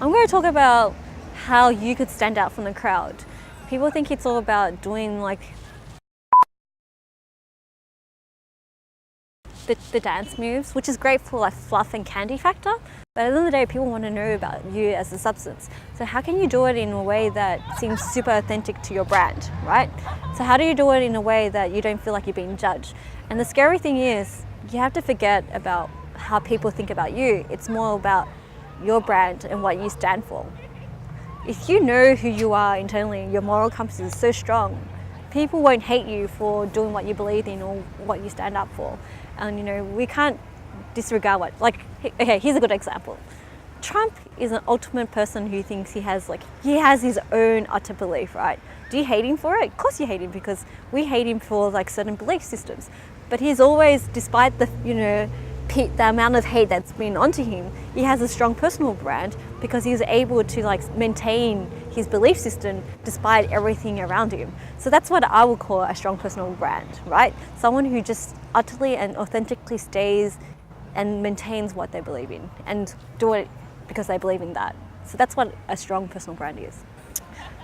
I'm going to talk about how you could stand out from the crowd. People think it's all about doing like the dance moves, which is great for like fluff and candy factor, but at the end of the day people want to know about you as a substance. So how can you do it in a way that seems super authentic to your brand, right? So how do you do it in a way that you don't feel like you're being judged? And the scary thing is you have to forget about how people think about you. It's more about your brand and what you stand for. If you know who you are internally, your moral compass is so strong, people won't hate you for doing what you believe in or what you stand up for. And you know, we can't disregard what, like, okay, here's a good example. Trump is an ultimate person who thinks he has his own utter belief, right? Do you hate him for it? Of course you hate him, because we hate him for like certain belief systems. But he's always, despite the, the amount of hate that's been onto him, he has a strong personal brand because he's able to like maintain his belief system despite everything around him. So that's what I would call a strong personal brand, right? Someone who just utterly and authentically stays and maintains what they believe in and do it because they believe in that. So that's what a strong personal brand is.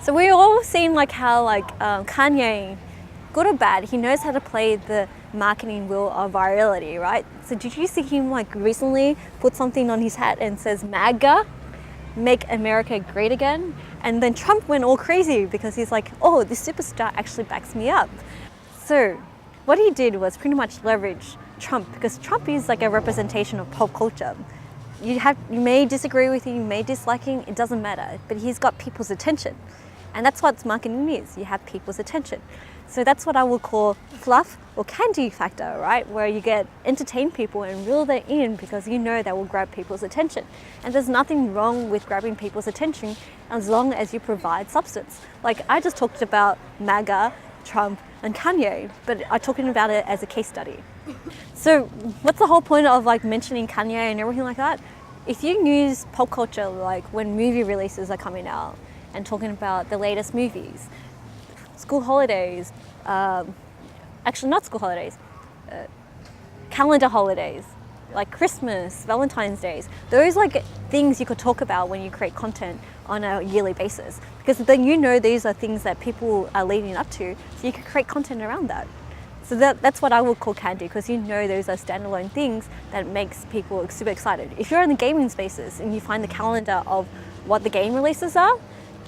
So we all seen like how Kanye, good or bad, he knows how to play the marketing wheel of virality, right? So did you see him like recently put something on his hat and says MAGA, Make America Great Again? And then Trump went all crazy because he's like, oh, this superstar actually backs me up. So what he did was pretty much leverage Trump, because Trump is like a representation of pop culture. You may disagree with him, you may dislike him, it doesn't matter, but he's got people's attention. And that's what marketing is, you have people's attention. So that's what I would call fluff or candy factor, right? Where you get entertain people and reel them in because you know that will grab people's attention. And there's nothing wrong with grabbing people's attention as long as you provide substance. Like I just talked about MAGA, Trump, and Kanye, but I'm talking about it as a case study. So what's the whole point of like mentioning Kanye and everything like that? If you use pop culture, like when movie releases are coming out and talking about the latest movies, school holidays, actually not school holidays, calendar holidays, like Christmas, Valentine's Days, those like things you could talk about when you create content on a yearly basis, because then you know these are things that people are leading up to, so you can create content around that. So that's what I would call candy, because you know those are standalone things that makes people super excited. If you're in the gaming spaces and you find the calendar of what the game releases are,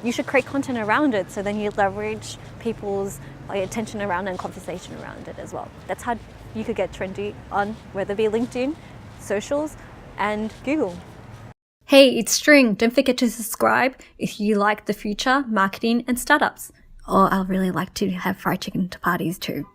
you should create content around it, so then you leverage people's attention around and conversation around it as well. That's how you could get trendy on whether it be LinkedIn, socials, and Google. Hey, it's String. Don't forget to subscribe if you like the future, marketing, and startups. Or I'd really like to have fried chicken to parties too.